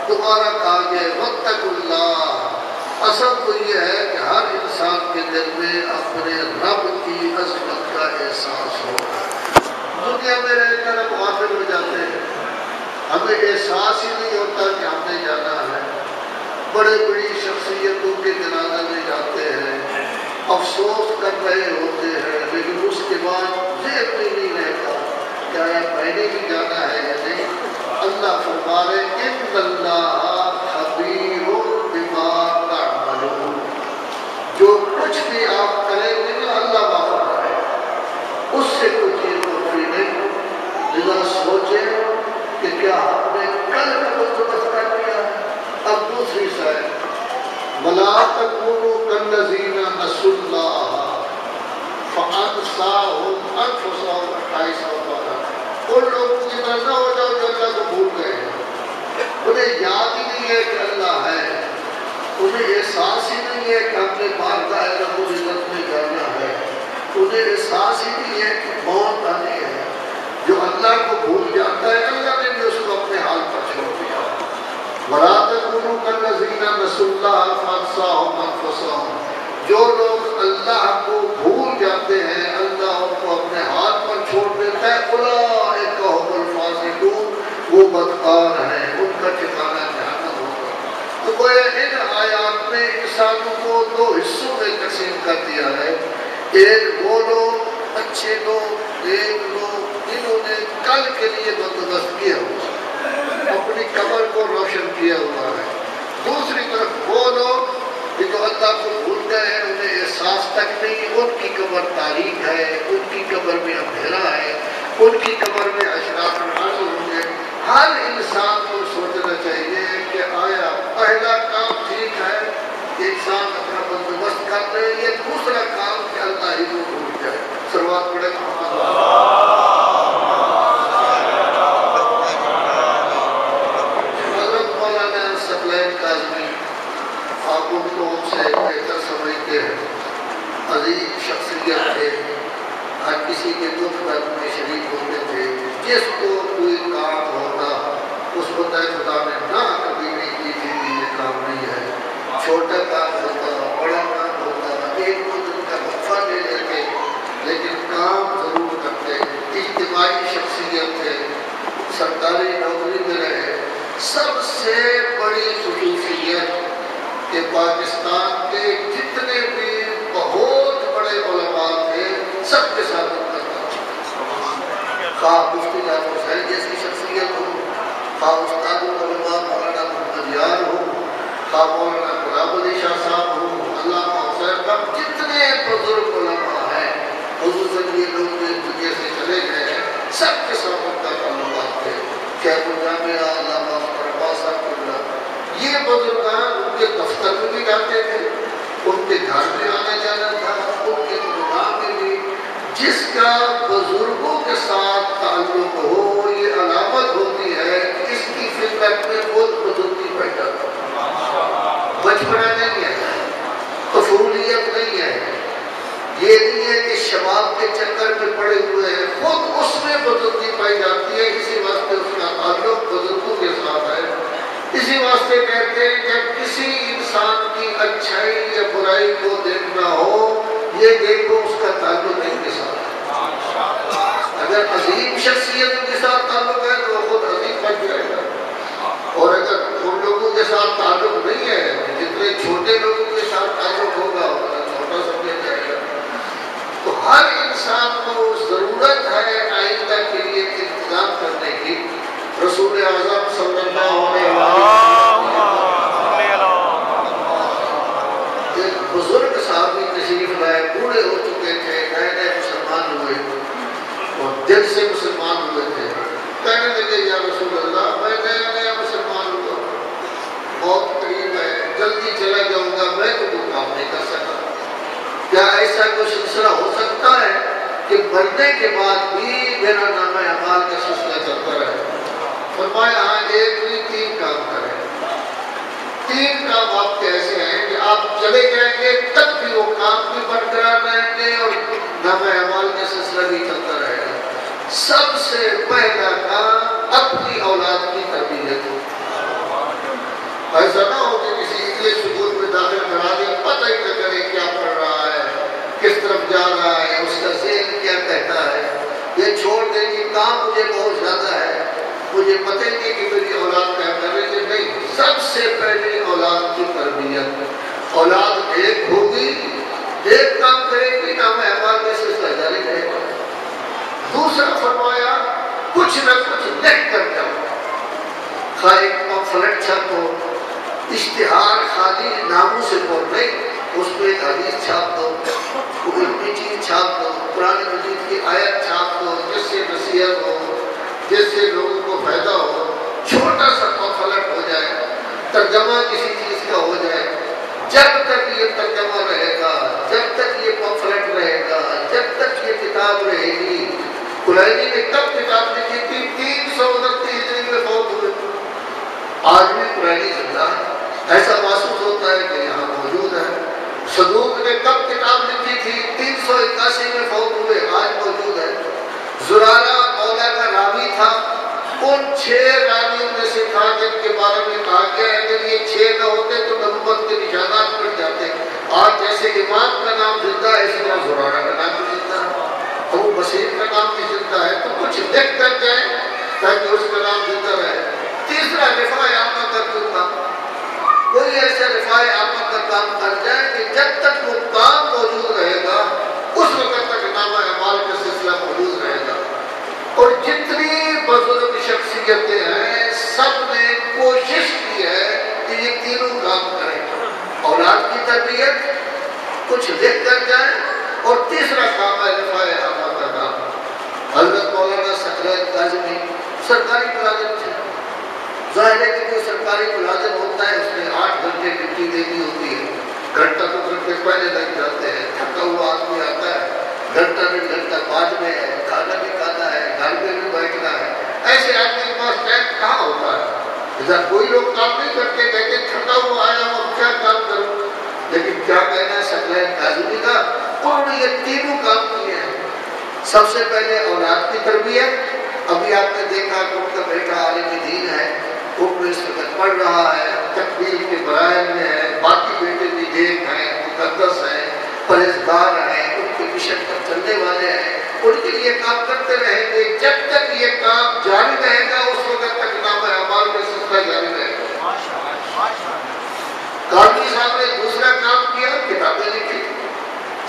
دوبارہ کہا گیا واتقوا اللہ. اصل تو یہ ہے کہ ہر انسان کے دل میں اپنے رب کی عظمت کا احساس ہو. دنیا میں رہ کر ہم غافل ہو جاتے ہیں، ہمیں احساس ہی نہیں ہوتا کہ ہم نے جانا ہے. بڑے بڑی شخصیتوں کے جنازہ میں جاتے ہیں، افسوس کر رہے ہوتے ہیں، لیکن اس کے بعد ذہن میں نہیں رہتا کیا میں نے بھی جانا ہے یا نہیں. اللہ فرما رہے ان اللہ خبیر بما تعملون. جو کچھ بھی آپ کریں گے نا اللہ باخبر ہے، اس سے کوئی چیز مخفی نہیں. لذا سوچیں کہ کیا ہم نے کل کا بندوبست کر لیا. اب دوسری سائڈ وَلَا تَكُونُوا كَالَّذِينَ نَسُوا اللَّهَ فَأَنسَاهُمْ أَنفُسَهُمْ. 28 ان لوگوں کی طرح نہ ہو جاؤ جو اللہ کو بھول گئے ہیں. انہیں یاد ہی نہیں ہے کہ اللہ ہے، انہیں احساس ہی نہیں ہے کہ ہم نے بارگاہ رب العزت میں جانا ہے، انہیں احساس ہی نہیں ہے کہ موت آنی ہے. جو اللہ کو بھول جاتا ہے اللہ نے بھی اس کو اپنے حال پر چھوڑ دیا. وَلَا تَكُونُوا كَالَّذِينَ نَسُوا اللَّهَ فَأَنسَاهُمْ أَنفُسَهُمْ. جو لوگ اللہ کو بھول جاتے ہیں اللہ ان کو اپنے ہاتھ پر چھوڑ دیتا ہے. اولئک هم الفاسقون. وہ بدکار ہیں، ان کا ٹھکانہ جہنم ہوگا. تو گویا ان آیات میں انسانوں کو دو حصوں میں تقسیم کر دیا ہے. ایک وہ لوگ اچھے لوگ، ایک لوگ جنہوں نے کل کے لیے بندوبست کیا ہوا اپنی قبر کو روشن کیا ہوا ہے. دوسری طرف وہ لوگ جو اللہ کو بھول گئے ہیں، انہیں احساس تک نہیں. ان کی قبر تاریک ہے، ان کی قبر میں اندھیرا ہے، ان کی قبر میں اشراف الارض ہوں گے. ہر انسان کو سوچنا چاہیے کہ آیا پہلا کام ٹھیک ہے کہ انسان اپنا بندوبست کر لے، یہ دوسرا کام کہ اللہ ہی کو بھول جائے. شروعات پڑے حضرت مولانا ثقلین کاظمی، آپ ان کو ان سے بہتر سمجھتے ہیں. عظیم شخصیت تھے، ہر کسی کے دکھ درد میں شریک ہوتے تھے. جس کو کوئی کام ہوتا اس کو طے خدا نے نہ کبھی نہیں کی تھی کہ یہ کام نہیں ہے. چھوٹا کام ہوتا، بڑا کام ہوتا، ایک دو دن کا وقفہ لے لیتے لیکن کام ضرور کرتے. اجتماعی شخصیت تھے، سرکاری نوکری میں رہے. سب سے بڑی خصوصیت کہ پاکستان کے جتنے بھی بہت بڑے علماء تھے سب کے ساتھ ان کا خواہ مفتی جعفر حسین جیسی شخصیت ہو، خواہ استاد العلماء مولانا محمد یار ہو، خواہ مولانا غلام علی شاہ صاحب ہو، علامہ حسین صاحب، جتنے بزرگ علماء ہیں خصوصاً یہ لوگ جو دنیا سے چلے گئے ہیں سب کے ساتھ ان کا تعلقات تھے. شیخ الجامعہ علامہ عباس صاحب قبلہ، یہ بزرگان ان کے دفتر میں بھی جاتے تھے، ان کے گھر میں آنا جانا تھا، ان کے پروگرام میں بھی. جس کا بزرگوں کے ساتھ تعلق ہو یہ علامت ہوتی ہے کہ اس کی فطرت میں خود بزرگی پیدا ہو. بچپنا نہیں ہے، طفولیت نہیں ہے، یہ نہیں ہے کہ شباب کے چکر میں پڑے ہوئے ہیں، خود اس میں بزرگی پائی جاتی ہے. اسی واسطے اس کا تعلق بزرگوں کے ساتھ ہے. اسی واسطے کہتے ہیں جب کسی انسان کی اچھائی یا برائی کو دیکھنا ہو یہ دیکھو اس کا تعلق ان کے ساتھ ہے. اگر عظیم شخصیت کے ساتھ تعلق ہے تو وہ خود عظیم بن جائے گا، اور اگر ان لوگوں کے ساتھ تعلق نہیں ہے جتنے چھوٹے لوگوں کے ساتھ تعلق ہوگا اتنا چھوٹا سمجھا جائے گا. تو ہر انسان کو ضرورت ہے آئندہ کے لیے انتظام کرنے کی. رسول اعظم صلی اللہ علیہ وسلم ایک بزرگ صحابی تشریف لائے، بوڑھے ہو چکے تھے، نئے نئے مسلمان ہوئے اور دل سے مسلمان ہوئے تھے. کہنے لگے یا رسول اللہ میں نیا نیا مسلمان ہوا، بہت قریب ہے، جلدی چلا جاؤں گا، میں تو کوئی کام نہیں کر سکتا. کیا ایسا کوئی سلسلہ ہو سکتا ہے کہ مرنے کے بعد بھی میرا نام اعمال کا سلسلہ چلتا رہے؟ فرمایا ہاں ایک نہیں 3 کام کریں. 3 کام آپ کے ایسے ہیں کہ آپ چلے جائیں گے تب بھی وہ کام بھی برقرار رہیں گے اور نام اعمال کا سلسلہ بھی چلتا رہے گا. سب سے پہلا کام اپنی اولاد کی تربیت. ایسا نہ ہو کہ کسی انگلش اسکول میں داخل کرا دیں، پتہ ہی نہ کرے کیا پڑھ رہا ہے، کس طرف جا رہا ہے، اس کا ذہن کیا کہتا ہے۔ یہ چھوڑ دیں کہ کام مجھے بہت زیادہ ہے، مجھے پتہ ہی نہیں کہ میری اولاد کیا کر رہی ہے۔ نہیں، سب سے پہلے اولاد کی تربیت۔ اولاد ایک ہوگی، ایک کام کرے گی، نام اعمال میں سے اس کا جاری رہے گا۔ دوسرا فرمایا کچھ نہ کچھ لکھ کر جاؤ، خواہ ایک پمفلٹ چھپ ہو، اشتہار خالی ناموں سے بول نہیں، اس پہ ایک حدیث چھاپ دو، کوئی علمی چیز چھاپ دو، قرآن مجید کی آیت چھاپ دو، جس سے نصیحت ہو، جس سے لوگوں کو فائدہ ہو۔ چھوٹا سا پمفلٹ ہو جائے، ترجمہ کسی چیز کا ہو جائے، جب تک یہ ترجمہ رہے گا، جب تک یہ پمفلٹ رہے گا، جب تک یہ کتاب رہے گی۔ کلینی نے کب کتاب لکھی تھی؟ 329 ہجری میں فوت ہوئے۔ آج بھی کلینی زندہ ہے، ایسا محسوس ہوتا ہے کہ یہاں موجود ہے۔ صدوق نے کب کتاب لکھی تھی؟ 381 میں فوت ہوئے، آج موجود ہے۔ زرارہ مولا کا راوی تھا، ان 6 راویوں میں سے تھا جن کے بارے میں کہا گیا اگر یہ 6 نہ ہوتے تو نبوت کے نشانات مٹ جاتے۔ آج جیسے امام کا نام زندہ ہے، اسی طرح زرارہ کا نام بھی زندہ ہے، ابو بصیر کا نام بھی زندہ ہے۔ تو کچھ لکھ کر جائیں تاکہ اس کا نام زندہ رہے۔ تیسرا رفاع عامہ کا کام، کوئی ایسا رفاع عامہ کا کام کر جائے کہ جب تک وہ کام موجود رہے گا اس وقت تک نامہ اعمال کا سلسلہ موجود رہے گا۔ اور جتنی بزرگ شخصیتیں ہیں سب نے کوشش کی ہے کہ یہ تینوں کام کریں، اولاد کی تربیت، کچھ لکھ کر جائیں، اور تیسرا کام ہے رفاع عامہ کا کام۔ حضرت مولانا ثقلین کاظمی سرکاری ملازم تھے، ظاہر ہے کہ جو سرکاری ملازم ہوتا ہے اس نے 8 گھنٹے ڈیوٹی دینی ہوتی ہے، گھنٹہ تو گھنٹے پہلے لگ جاتے ہیں، تھکا ہوا آدمی آتا ہے، گھنٹہ 1.5 گھنٹہ بعد میں ہے، کھانا بھی کھانا ہے، گھر میں بھی بیٹھنا ہے، ایسے آدمی کے پاس ٹائم کہاں ہوتا ہے؟ جب کوئی لوگ کام نہیں کرتے، کہتے تھکا ہوا آیا ہوں اب کیا کام کروں؟ لیکن کیا کہنا ہے ثقلین کاظمی کا؟ انہوں نے یہ تینوں کام کیے ہیں۔ سب سے پہلے اولاد کی تربیت، ابھی آپ نے دیکھا کہ ان کا بیٹا عالم دین ہے، وہ اس وقت پڑھ رہا ہے، تکمیل کے برائے میں ہے، باقی بیٹے بھی نیک ہیں، مقدس ہیں، پرہیزگار ہیں، ان کے مشن پر چلنے والے ہیں، ان کے لیے کام کرتے رہیں گے۔ جب تک یہ کام جاری رہے گا اس وقت تک نامہ اعمال کا سلسلہ جاری رہے گا۔ قاضی صاحب نے دوسرا کام کیا، کتابیں لکھی۔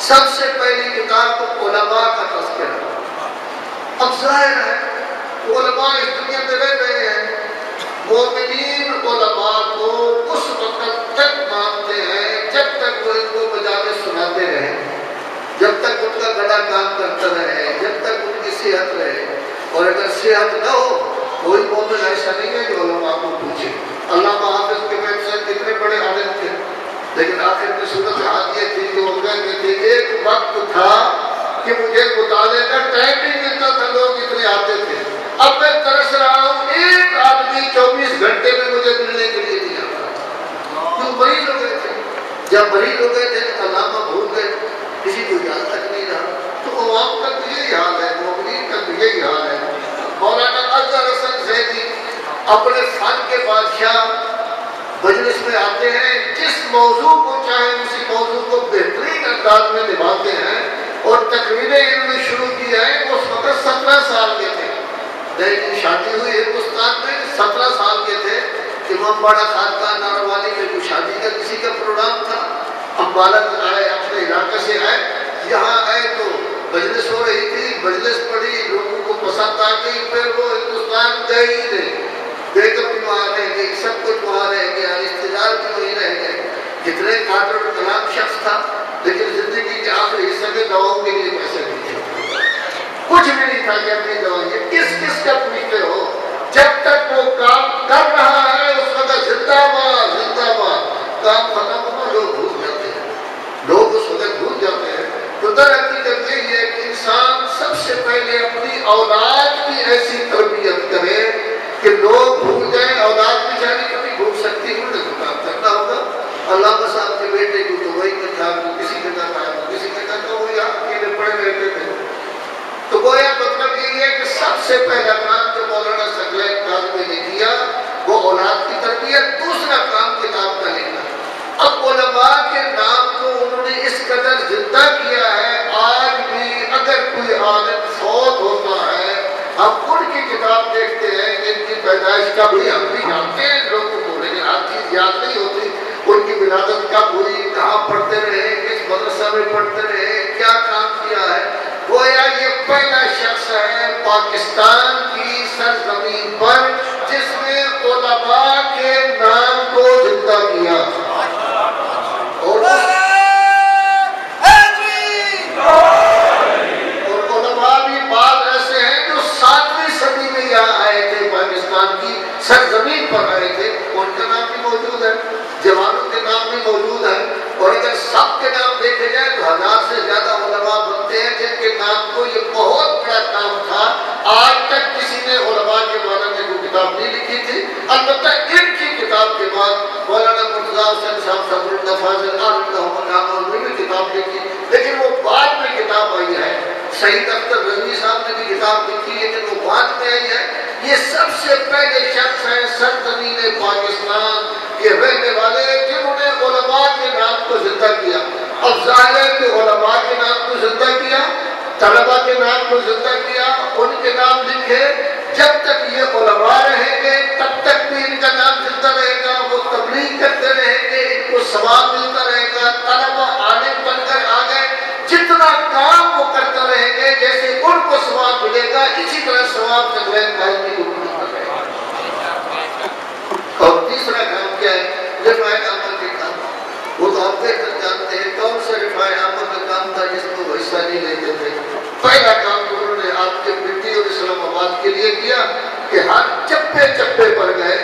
سب سے پہلی کتاب تو علماء کا تذکرہ۔ اب ظاہر ہے علماء اس دنیا میں رہ رہے ہیں، مومنین علماء کو اس وقت تک مانتے ہیں جب تک وہ ان کو بجانے سناتے رہیں، جب تک ان کا گلا کام کرتا رہے، جب تک ان کی صحت رہے۔ اور اگر صحت نہ ہو، کوئی مومن ایسا نہیں ہے جو علماء کو پوچھے۔ علامہ حافظ کے صاحب کتنے بڑے عالم تھے، لیکن آخر میں صورت حال یہ تھی کہ وہ کہتے تھے ایک وقت تھا کہ مجھے مطالعے کا ٹائم نہیں ملتا تھا، لوگ اتنے آتے تھے، اب میں ترس رہا ہوں ایک آدمی 24 گھنٹے میں مجھے ملنے کے لیے نہیں آتا۔ کیوں؟ مریض ہو گئے تھے۔ جب مریض ہو گئے تھے تو علامہ بھول گئے، کسی کو یاد تک نہیں رہا۔ تو عوام کا تو یہی حال ہے، مومنین کا تو یہی حال ہے۔ مولانا اظہر حسن زیدی اپنے فن کے بادشاہ مجلس میں آتے ہیں، جس موضوع کو چاہے اسی موضوع کو بہترین انداز میں نبھاتے ہیں، اور تقریریں انہوں نے شروع کی ہیں۔ اس وقت 17 سال کے تھے، لیکن شادی ہوئی ہندوستان میں، 17 سال کے تھے۔ امام باڑہ خانقاہ ناروانی میں کوئی شادی کا کسی کا پروگرام تھا، امبالہ آئے، اپنے علاقے سے آئے، یہاں آئے تو مجلس ہو رہی تھی، مجلس پڑھی، لوگوں کو پسند آ گئی، پھر وہ ہندوستان گئے ہی نہیں، بیگم بھی وہاں رہ گئی، سب کچھ وہاں رہ گیا، رشتے دار بھی وہیں رہ گئے۔ کتنے قادر و کلام شخص تھا، لیکن زندگی کے آخری حصے میں دواؤں کے لیے پیسے نہیں تھے، کچھ بھی نہیں تھا کہ اپنی دوائیں کس کس کا پوچھتے ہو۔ جب تک وہ کام کر رہا ہے اس وقت زندہ باد زندہ باد، کام ختم ہوا لوگ بھول جاتے ہیں، لوگ اس وقت بھول جاتے ہیں۔ تو در حقیقت یہی ہے کہ انسان سب سے پہلے اپنی اولاد کی ایسی تربیت کرے کہ لوگ بھول جائیں۔ اولاد بیچاری کبھی بھول سکتی ہے، انہیں تو کام کرنا ہوگا۔ علامہ صاحب کے بیٹے کو تو وہی تھا، وہ کسی جگہ تھا، کسی جگہ تھا، وہ یہاں اکیلے پڑے رہتے تھے۔ تو گویا مطلب یہی ہے کہ سب سے پہلا کام جو مولانا ثقلین کاظمی نے کیا وہ اولاد کی تربیت۔ دوسرا کام پیدائش کب ہوئی ہم بھی جانتے ہیں لوگوں کو، لیکن ہر چیز یاد نہیں ہوتی. ان کی ولادت کب ہوئی، کہاں پڑھتے رہے، کس مدرسہ میں پڑھتے رہے، کیا کام کیا ہے. گویا یہ پہلا شخص ہے پاکستان کی سرزمین پر جس نے علماء کے نام کو زندہ کیا. اور علماء بھی بعض ایسے ہیں جو 7ویں صدی میں یہاں آئے تھے، پاکستان کی سرزمین پر آئے تھے، ان کا نام بھی موجود ہے، جوانوں کے نام بھی موجود ہے. اور اگر سب کے نام دیکھے جائے تو 1000 سے زیادہ علماء بنتے ہیں جن کے نام کو یہ بہت بڑا کام تھا. آج تک کسی نے علماء کے بارے میں کوئی کتاب نہیں لکھی تھی. البتہ ان کی کتاب کے بعد مولانا مرتضیٰ حسین صاحب صدر الفاضل نے بھی کتاب لکھی، لیکن وہ بعد میں کتاب آئی ہے. سعید اختر رضوی صاحب نے بھی کتاب لکھی لیکن وہ بعد میں آئی ہے. یہ سب سے پہلے شخص ہیں سرزمین پاکستان کے رہنے والے جنہوں نے علماء کے نام کو زندہ کیا. اب ظاہر ہے کہ علماء کے نام کو زندہ کیا، طلباء کے نام کو زندہ کیا، ان کے نام لکھے. جب تک یہ علماء رہیں گے تب تک بھی ان کا نام زندہ رہے گا. وہ تبلیغ کرتے رہیں گے، ان کو ثواب ملتا رہے گا. طلباء عالم بن کر آ گئے، جتنا کام وہ کرتے رہیں گے جیسے ان کو ثواب ملے گا اسی طرح ثواب تقریب آدمی کو ملتا رہے گا. اور تیسرا کام کیا ہے؟ رفاع عامہ کے کام. وہ تو آپ بہتر جانتے ہیں کون سا رفاع عامہ کا کام تھا جس میں وہ حصہ نہیں لیتے تھے. پہلا کام انہوں نے آپ کے مٹی اور اسلام آباد کے لیے کیا کہ ہر چپے چپے پر گئے،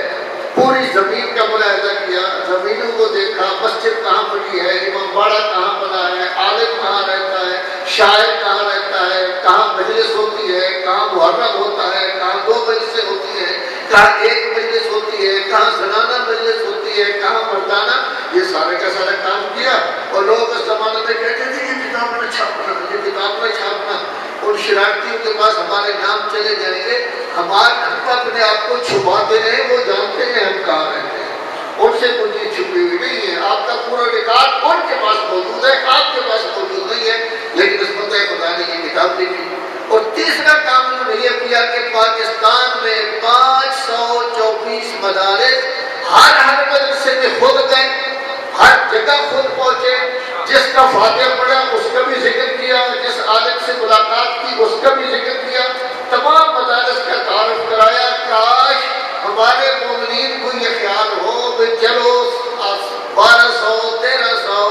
پوری زمین کا ملاحظہ کیا، زمینوں کو دیکھا، مسجد کہاں بنی ہے، امام باڑہ کہاں بنا ہے، عالم کہاں رہتا ہے، شاعر کہاں رہتا ہے، کہاں مجلس ہوتی ہے، کہاں محرم ہوتا ہے، کہاں 2 مجلسیں ہوتی ہیں، کہاں 1 مجلس ہوتی ہے، کہاں زنانہ مجلس ہوتی ہے، کہاں مردانہ. یہ سارے کا سارا کام کیا. اور لوگ اس زمانے میں کہتے تھے یہ کتاب نہ چھاپنا، یہ کتاب نہ چھاپنا. ان شرارتیوں کے پاس ہمارے نام چلے جائیں گے، ہم اپنے آپ کو چھپاتے رہے، وہ جانتے ہیں ہم کہاں رہتے ہیں. ان سے کوئی چیز چھپی ہوئی نہیں ہے. آپ کا پورا ریکارڈ ان کے پاس موجود ہے، آپ کے پاس موجود نہیں ہے، لیکن اس بندے خدا نے یہ کتاب لکھی. اور تیسرا کام انہوں نے یہ کیا کہ پاکستان میں 524 مدارس، ہر مدرسے میں خود گئے، ہر جگہ خود پہنچے. جس کا فاتحہ پڑھا اس کا بھی ذکر کیا، جس عالم سے ملاقات کی اس کا بھی ذکر کیا، تمام مدارس کا تعارف کرایا. کاش ہمارے مومنین کو یہ خیال ہو کہ چلو 1200 1300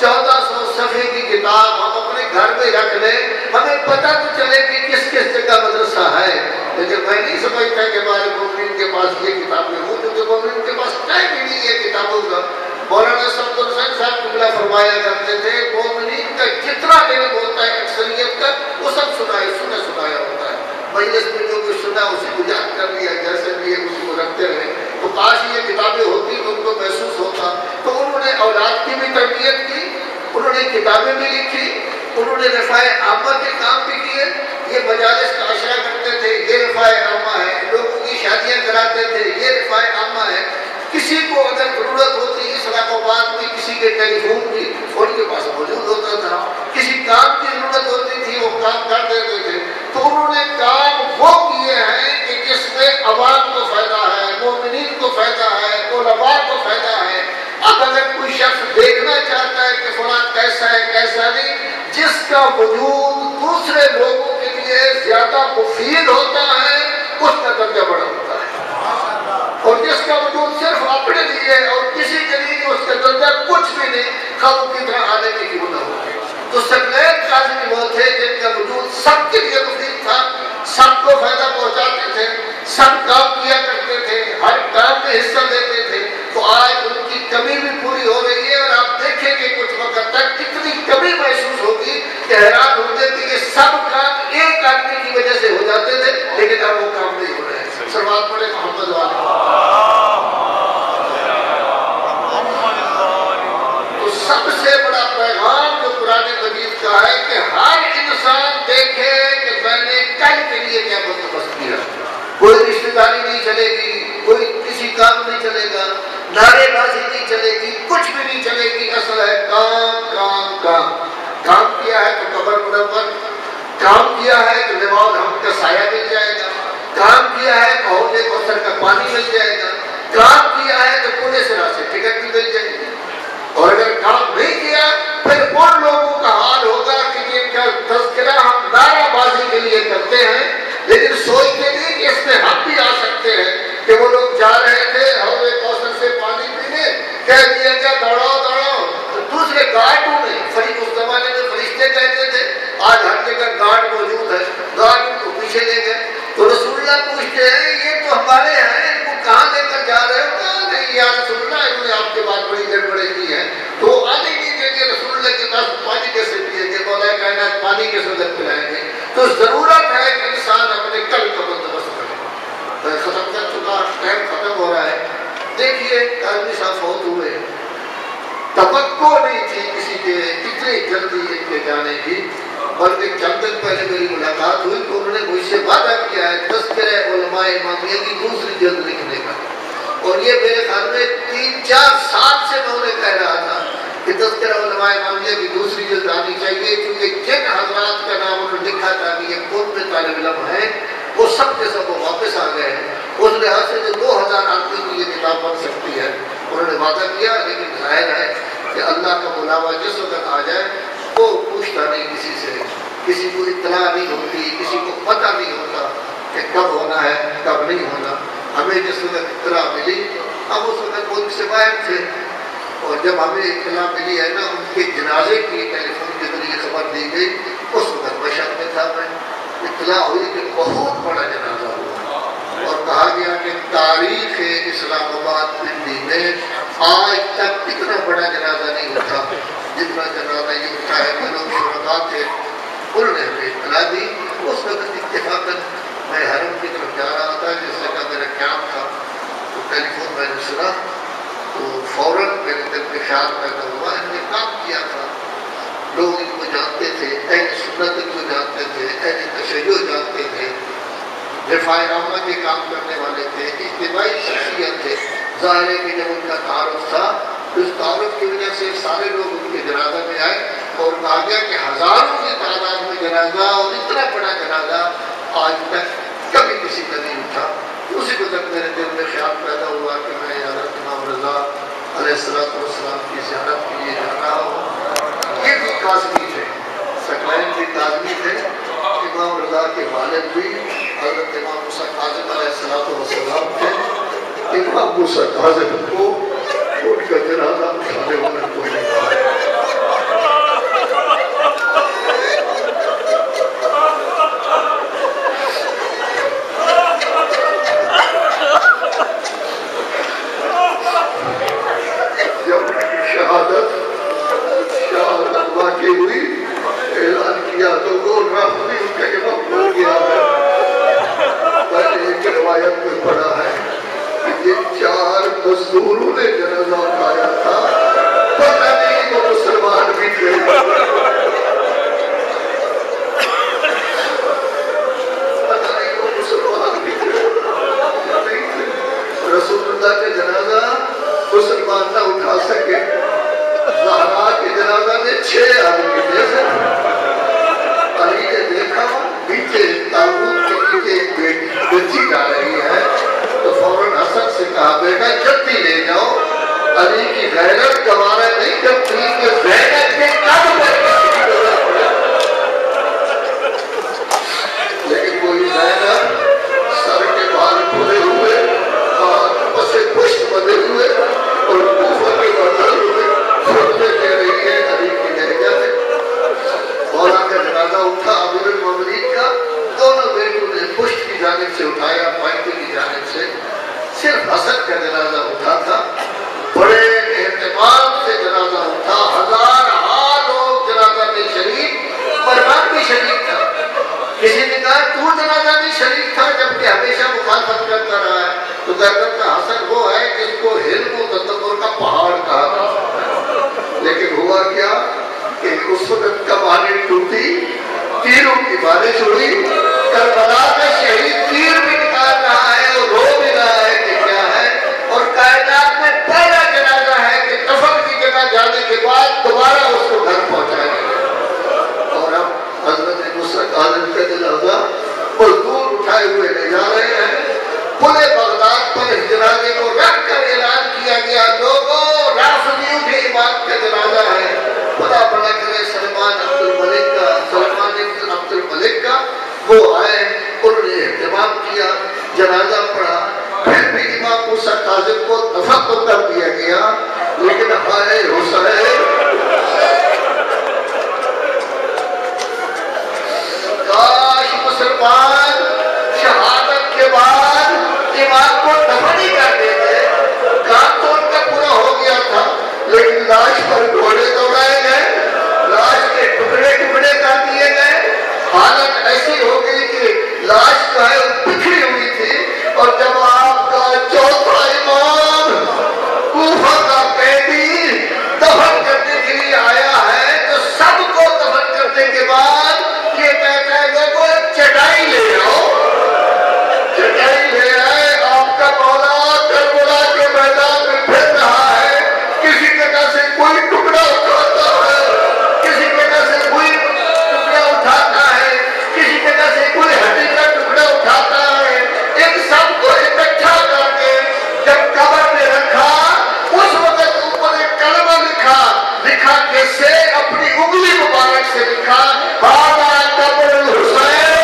1400 صفحے کی کتاب ہم اپنے گھر میں رکھ لیں، ہمیں پتہ تو چلے کہ کس کس جگہ مدرسہ ہے. لیکن میں نہیں سمجھتا کہ ہمارے مومنین کے پاس یہ کتابیں ہوں، کیونکہ مومنین کے پاس ٹائم ہی نہیں ہے کتابوں کا. مولانا صاحب حسین صاحب قبلہ فرمایا کرتے تھے مومنین کا جتنا علم ہوتا ہے اکثریت کا وہ سب سنایا ہوتا ہے. مجلس میں جو کچھ سنا اسی کو یاد کر لیا، جیسے بھی ہے اسی کو رکھتے رہے. تو کاش یہ کتابیں ہوتی تو ان کو محسوس ہوتا. تو انہوں نے اولاد کی بھی تربیت کی، انہوں نے کتابیں بھی لکھی، انہوں نے رفاع عامہ کے کام بھی کیے. یہ مجالس کا اشرا کرتے تھے، یہ رفاع عامہ ہے. لوگوں کی شادیاں کراتے تھے، یہ رفاع عامہ ہے. کسی کو اگر ضرورت ہوتی اسلام آباد میں کسی کے ٹیلی فون کی ان کے پاس موجود ہوتا تھا، کسی کام کی ضرورت ہوتی تھی وہ کام کر دیتے تھے. تو انہوں نے کام وہ کیے ہیں کہ جس میں عوام کو فائدہ ہے، مومنین کو فائدہ ہے، علماء کو فائدہ ہے. اب اگر کوئی شخص دیکھنا چاہتا ہے کہ فلاں کیسا ہے کیسا نہیں، جس کا وجود دوسرے لوگوں کے لیے زیادہ مفید ہوتا ہے اس کا درجہ بڑا ہوتا ہے، اور جس کا وجود صرف اپنے لیے اور کسی کے لیے اس کا درجہ کچھ بھی نہیں، خود کی طرح آنے کی کیوں نہ ہو. تو سکلین قاضی وہ تھے جن کا وجود سب کے لیے مفید تھا، سب کو فائدہ پہنچاتے تھے، سب کام کیا کرتے تھے، ہر کام میں حصہ لیتے تھے. تو آج ان کی کمی بھی پوری ہو رہی ہے. اور آپ دیکھیں کہ کچھ وقت تک کتنی کمی محسوس ہوگی کہ حیران ہوتے تھے کہ سب کام ایک آدمی کی وجہ سے ہو جاتے تھے، لیکن اب وہ کام نہیں ہو رہے ہیں. سلوات پڑھے محمد والے. تو سب سے بڑا پیغام جو قرآن مجید کا ہے کہ ہر انسان دیکھے کہ میں نے کل کے لیے کیا بندوبست کیا. کوئی رشتہ داری نہیں چلے گی، کوئی کسی کام نہیں چلے گا، نعرے بازی نہیں چلے گی، کچھ بھی نہیں چلے گی. اصل ہے کام کام کام. کام کیا ہے تو قبر منور، کام کیا ہے تو نماز ہم کا سایہ مل جائے گا، کام کیا ہے تو حوض کوثر کا پانی مل جائے گا، کام کیا ہے تو پورے سرا سے ٹکٹ بھی مل جائے گی، اور اگر کام نہیں کیا پھر ان لوگوں کا حال ہوگا کہ جن کا تذکرہ ہم نعرہ بازی کے لیے کرتے ہیں لیکن سوچتے نہیں کہ اس میں ہم بھی آ سکتے ہیں، کہ وہ لوگ جا رہے تھے حوض کوثر سے پانی پینے، کہہ دیا گیا دوڑاؤ دوڑاؤ، دوسرے گارڈوں نے اس زمانے میں فرشتے کہتے تھے، آج ہر جگہ گارڈ موجود ہے، گارڈ ان کو پیچھے لے گئے تو رسول اللہ پوچھتے ہیں یہ تو ہمارے ہیں، ان کو کہاں لے کر جا رہے ہو؟ کہا نہیں یا رسول اللہ انہوں نے آپ کے بعد بڑی گڑبڑی کی ہے، تو وہ آنے نہیں دیں گے، رسول اللہ کے پاس پانی کیسے پیئیں گے، مولا کائنات پانی کیسے وقت پلائیں گے؟ تو ضرورت ہے کہ انسان اپنے کل کا بندوبست کرے۔ ختم کر چکا، ٹائم ختم ہو رہا ہے۔ دیکھیے آدمی صاحب فوت ہوئے، توقع نہیں تھی کسی کے اتنی جلدی ان کے جانے کی، بلکہ چند دن پہلے میری ملاقات ہوئی تو انہوں نے مجھ سے وعدہ کیا ہے تذکرہ علماء امامیہ کی دوسری جلد لکھنے کا، اور یہ میرے خیال میں 3-4 سال سے میں انہیں کہہ رہا تھا کہ تذکرہ علماء امامیہ کی دوسری جلد آنی چاہیے، کیونکہ جن حضرات کا نام انہوں نے لکھا تھا کہ یہ کون میں طالب علم ہیں وہ سب کے سب وہ واپس آ گئے ہیں، اس لحاظ سے جو 2000 آدمی کی یہ کتاب بن سکتی ہے انہوں نے وعدہ کیا، لیکن ظاہر ہے کہ اللہ کا بلاوا جس وقت آ جائے وہ پوچھتا نہیں کسی سے، کسی کو اطلاع نہیں ہوتی، کسی کو پتہ نہیں ہوتا کہ کب ہونا ہے کب نہیں ہونا۔ ہمیں جس وقت اطلاع ملی ہم اس وقت ملک سے باہر تھے، اور جب ہمیں اطلاع ملی ہے نا ان کے جنازے کی ٹیلی فون کے ذریعے خبر دی گئی، اس وقت مشق میں تھا میں، اطلاع ہوئی کہ بہت بڑا جنازہ ہوا، اور کہا گیا کہ تاریخ اسلام آباد پنڈی میں آج تک اتنا بڑا جنازہ نہیں اٹھا جتنا جنازہ یہ اٹھا ہے۔ کہ لوگ شرکا تھے انہوں نے ہمیں اطلاع دی، اس وقت اتفاقاً میں حرم کی طرف جا رہا تھا جس جگہ میرا کیمپ تھا، تو ٹیلی فون میں نے سنا تو فوراً میرے دل میں خیال پیدا ہوا، ان نے کام کیا تھا، لوگ ان کو جانتے تھے، اہل سنت ان کو جانتے تھے، اہل تشیع جانتے تھے، دفاع عامہ کے کام کرنے والے تھے، اجتماعی شخصیت تھے۔ ظاہر ہے کہ جب ان کا تعارف تھا اس تعارف کی وجہ سے سارے لوگ ان کے جنازہ میں آئے، اور کہا گیا کہ ہزاروں کی تعداد میں جنازہ، اور اتنا بڑا جنازہ آج تک کبھی کسی کا نہیں اٹھا۔ اسی وقت میرے دل میں خیال پیدا ہوا کہ میں حضرت امام رضا علیہ السلام کی زیارت کے لیے جا رہا ہوں۔ یہ بھی کاظمی تھے، سکلین بھی کاظمی تھے، امام رضا کے والد بھی حضرت امام موسیٰ کاظم علیہ السلام تھے۔ امام موسیٰ کاظم کو ان کا جنازہ اٹھانے والا کوئی نہیں تھا۔ جب شہادت واقع ہوئی اعلان کیا تو وہ رافضی ان کا امام بن گیا ہے۔ میں نے ایک روایت میں پڑھا ہے کہ یہ 4 مزدوروں نے جنازہ اٹھایا تھا، پتہ نہیں وہ مسلمان بھی تھے۔ پتہ نہیں وہ مسلمان بھی تھے، نہیں تھے۔ رسول اللہ کا جنازہ مسلمان نہ اٹھا سکے، زہرا کے جنازہ میں 6 آدمی تھے۔ علی نے دیکھا نیچے تابوت کے نیچے ایک بچی جا رہی ہے تو فوراً حسن سے کہا بیٹا جلدی لے جاؤ، علی کی غیرت گوارا نہیں کرتی کہ زینب کے قد پر کسی کی نظر پڑے، لیکن کوئی زینب سر کے بال کھلے ہوئے اور پسے پشت بندے ہوئے اور کوفہ کے بندر ہوئے خطبے دے رہی ہے علی کی لہجہ میں۔ مولا کا جنازہ اٹھا امیر المومنین کا، دونوں بیٹوں نے پشت کی جانب سے اٹھایا، پائٹے کی جانب سے، صرف حسن کا جنازہ اٹھا تھا، بڑے اہتمام سے جنازہ اٹھا، ہزارہا لوگ جنازہ میں شریک، مروان بھی شریک تھا۔ کسی نے کہا تو جنازہ میں شریک تھا جبکہ ہمیشہ مخالفت کرتا رہا ہے، تو گردن کا حسن وہ ہے جس کو علم و تدبر کا پہاڑ کہا تھا۔ لیکن ہوا کیا کہ اس وقت کمانیں ٹوٹی، تیروں کی بارش ہوئی، کربلا کا شہید تیر بھی نکال رہا ہے اور رو بھی رہا ہے کہ کیا ہے، اور کائنات میں پہلا جنازہ ہے کہ دفن کی جگہ جانے کے بعد دوبارہ اس کو گھر پہنچایا گیا۔ اور اب حضرت موسیٰ کاظم کا جنازہ مزدور اٹھائے ہوئے لے جا رہے تو کر دیا گیا، لیکن ہائے حسین، کاش مسلمان شہادت کے بعد امام کو دفن ہی کر دیتے، کام تو ان کا پورا ہو گیا تھا، لیکن لاش پر گھوڑے دوڑائے گئے، لاش کے ٹکڑے ٹکڑے کر دیے گئے، حالت ایسی ہو گئی کہ لاش جو ہے بکھری ہوئی تھی، اور جب آپ کا چوتھا امام کوفہ کا قیدی دفن کرنے کے لیے آیا ہے تو سب کو دفن کرنے کے بعد یہ کہتا ہے کہ کوئی چٹائی لے آؤ، چٹائی لے آئے، آپ کا مولا کربلا کے میدان میں پھر رہا ہے، کسی جگہ سے کوئی ٹکڑا اٹھاتا ہے، کسی جگہ سے کوئی ٹکڑا اٹھاتا ہے، کسی جگہ سے کوئی ہڈی کا ٹکڑا اٹھاتا ہے، ان سب کو اکٹھا کر کے جب قبر میں رکھا، اس وقت اوپر ایک کلمہ لکھا کیسے اپنی انگلی مبارک سے لکھا، بابا قبر الحسین،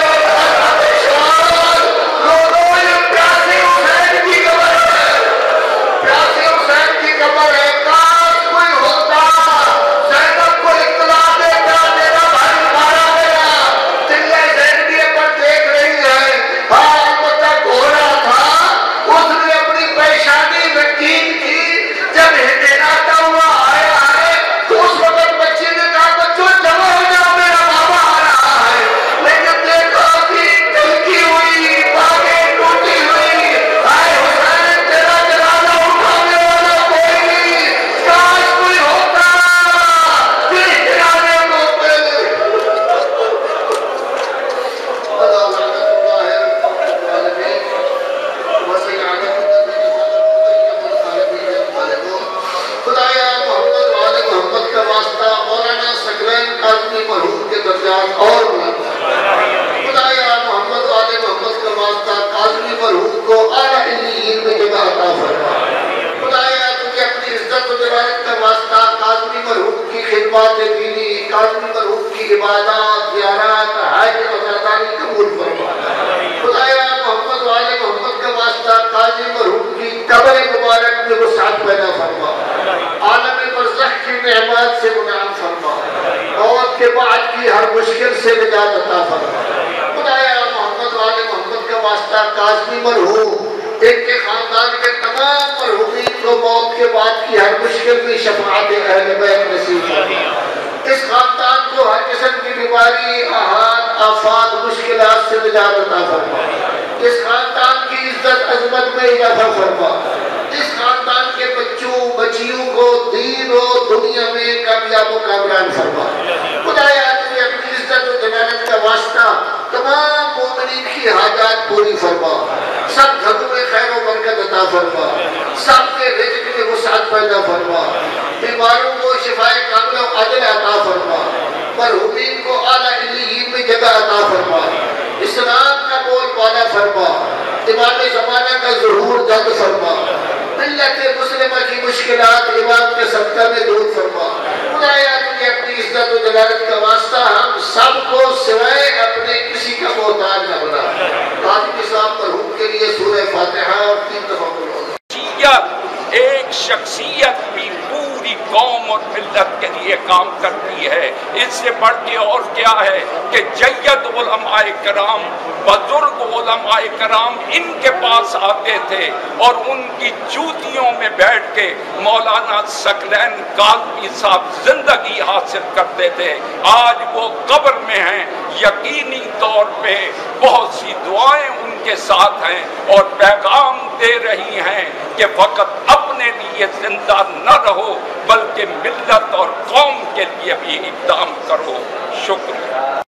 اور ان کی جوتیوں میں بیٹھ کے مولانا ثقلین کاظمی صاحب زندگی حاصل کرتے تھے، آج وہ قبر میں ہیں، یقینی طور پہ بہت سی دعائیں ان کے ساتھ ہیں اور پیغام دے رہی ہیں کہ فقط اپنے لیے زندہ نہ رہو بلکہ ملت اور قوم کے لیے بھی اقدام کرو۔ شکریہ۔